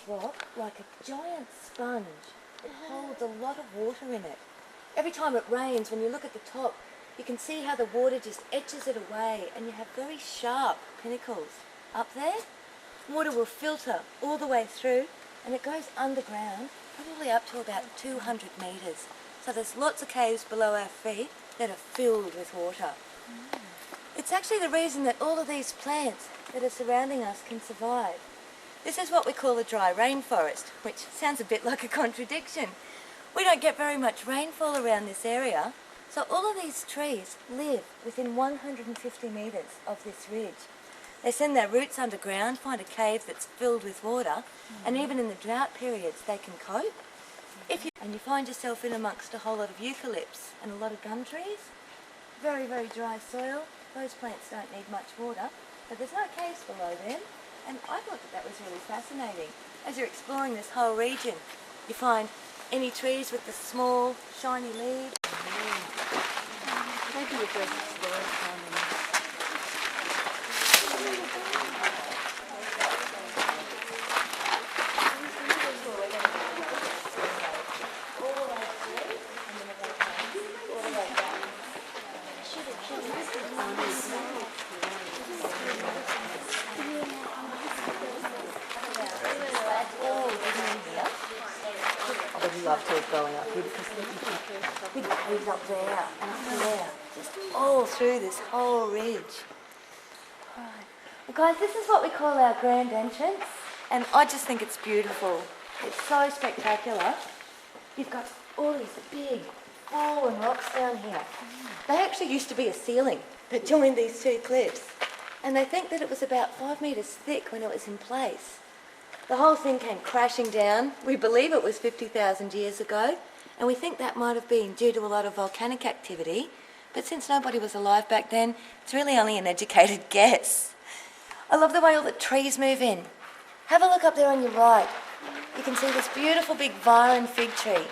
Rock, like a giant sponge, it holds a lot of water in it. Every time it rains, when you look at the top, you can see how the water just etches it away, and you have very sharp pinnacles up there. Water will filter all the way through, and it goes underground, probably up to about 200 metres. So there's lots of caves below our feet that are filled with water. It's actually the reason that all of these plants that are surrounding us can survive. This is what we call a dry rainforest, which sounds a bit like a contradiction. We don't get very much rainfall around this area, so all of these trees live within 150 metres of this ridge. They send their roots underground, find a cave that's filled with water, and even in the drought periods they can cope. And you find yourself in amongst a whole lot of eucalypts and a lot of gum trees, very, very dry soil. Those plants don't need much water, but there's no caves below them, and I thought that was really fascinating. As you're exploring this whole region, you find any trees with the small, shiny leaves. Maybe we'll just explore some. I would love to have growing up here because big trees up there and up there, just all through this whole ridge. Right. Well guys, this is what we call our grand entrance, and I just think it's beautiful. It's so spectacular. You've got all these big fallen rocks down here. They actually used to be a ceiling that joined these two cliffs, and they think that it was about 5 metres thick when it was in place. The whole thing came crashing down. We believe it was 50,000 years ago, and we think that might have been due to a lot of volcanic activity, but since nobody was alive back then, it's really only an educated guess. I love the way all the trees move in. Have a look up there on your right. You can see this beautiful big vine fig tree.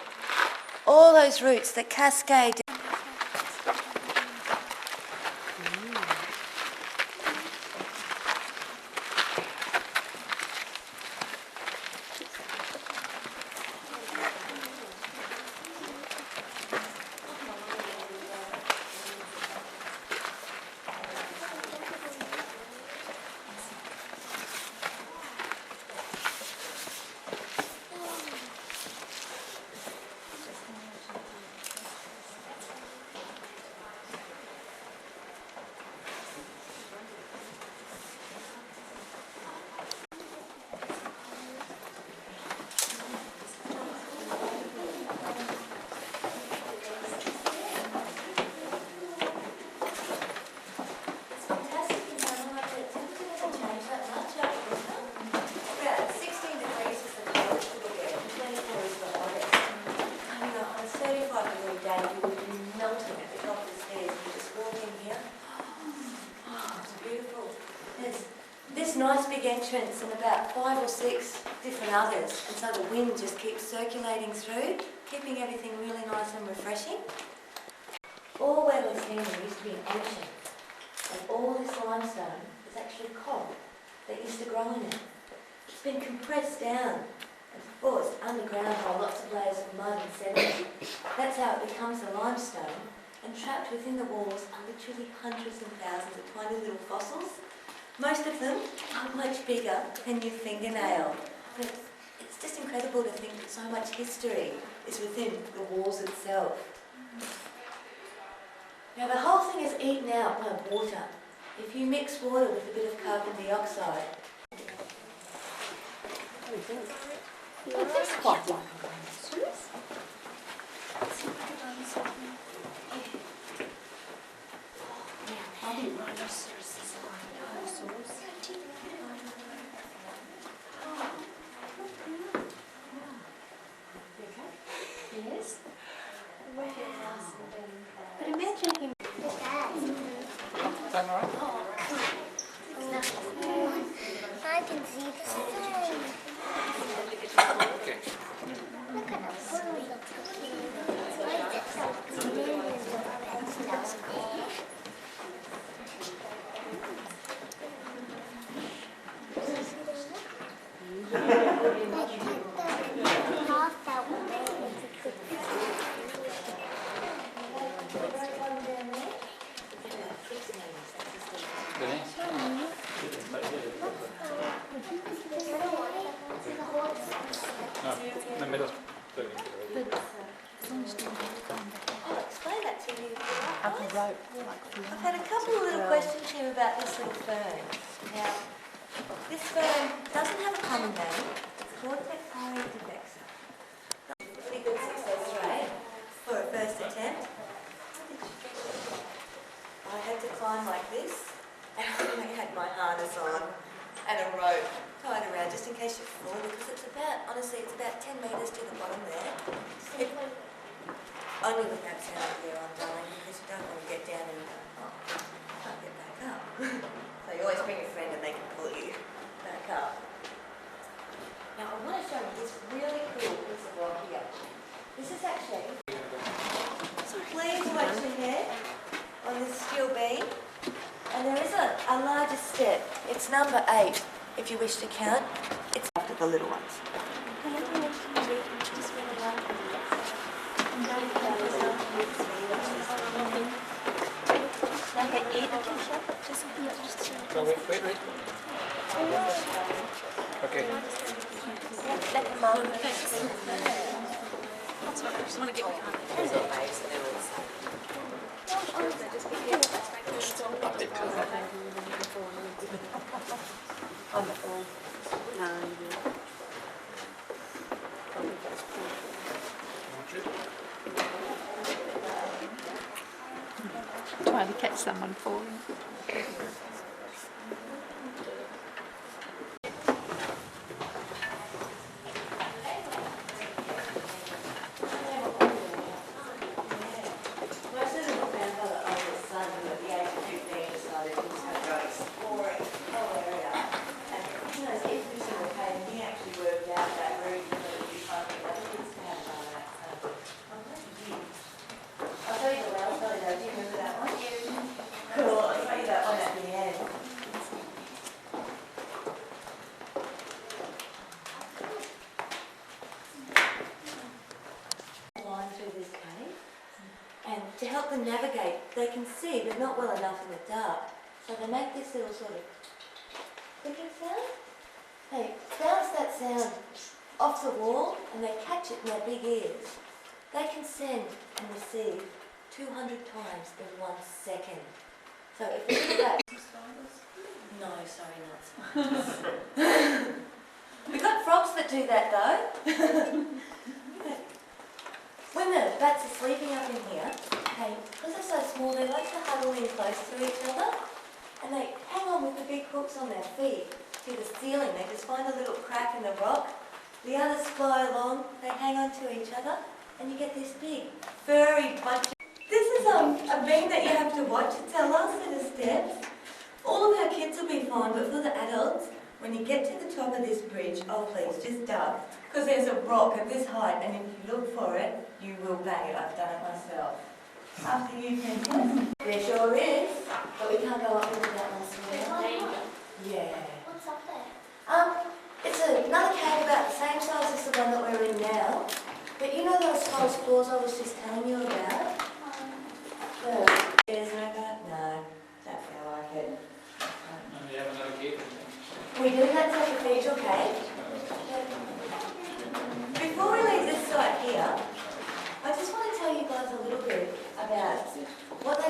All those roots that cascade down. This nice big entrance and about 5 or 6 different others, and so the wind just keeps circulating through, keeping everything really nice and refreshing. All where we're standing used to be an ocean, and all this limestone is actually coal that used to grow in it. It's been compressed down and forced underground by lots of layers of mud and sediment. That's how it becomes a limestone, and trapped within the walls are literally hundreds and thousands of tiny little fossils. Most of them are much bigger than your fingernail. But it's just incredible to think that so much history is within the walls itself. Now the whole thing is eaten out by water. If you mix water with a bit of carbon dioxide, It is quite like a rhinoceros. I think rhinoceros is like dinosaurs. Yes. But imagine him. I can see the sun. Okay. Look at us. It's like it's millions of pencils there. No, middle. I'll explain that to you. Have a rope. I've had a couple of little questions here about this little fern. Now, this fern doesn't have a common name. It's called Capricorn. Pretty good success rate for a first attempt. I had to climb like this, and I had my harness on and a rope tied around just in case you fall, because it's about, honestly, it's about 10 metres to the bottom there. Only with that sound there, I'm darling, because you don't want to get down and can't get back up. So you always bring a friend and they can pull you back up. Now I want to show you this really cool piece of rock here. This is actually, please watch your head on this steel beam. And there is a larger step. It's number 8, if you wish to count. It's after the little ones. No, wait. Okay. Trying to catch someone falling. To help them navigate, they can see but not well enough in the dark. So they make this little sort of clicking sound. They bounce that sound off the wall and they catch it in their big ears. They can send and receive 200 times in 1 second. So if we look at that... No, sorry, not spiders. We've got frogs that do that though. When the bats are sleeping up in here, because they're so small, they like to huddle in close to each other, and they hang on with the big hooks on their feet to the ceiling. They just find a little crack in the rock. The others fly along, they hang on to each other, and you get this big, furry bunch. This is a beam that you have to watch. It's our last set of steps. All of our kids will be fine, but for the adults, when you get to the top of this bridge, oh please, just duck, because there's a rock at this height, and if you look for it, you will bang it. I've done it myself. After you, Princess. There sure is, but we can't go up into that one somewhere. Yeah. What's up there? It's another cave about the same size as the one that we're in now, but you know those false floors I was just telling you about? There's no that? No, don't feel like it. And you have another gate. We do that to Cathedral Cave. Before we leave this site here, I just want to tell you guys a little bit about what they...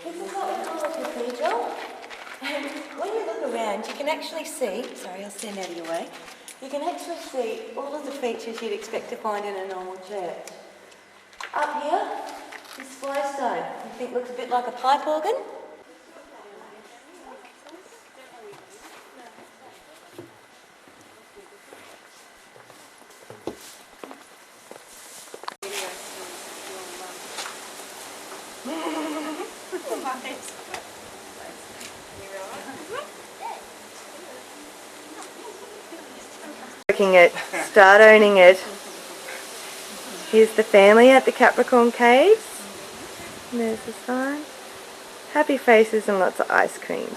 This is what we call a cathedral. And when you look around, you can actually see... Sorry, I'll stand out of your way. You can actually see all of the features you'd expect to find in a normal church. Up here, this flowstone, I think looks a bit like a pipe organ. Working it, start owning it. Here's the family at the Capricorn Caves. And there's the sign. Happy faces and lots of ice creams.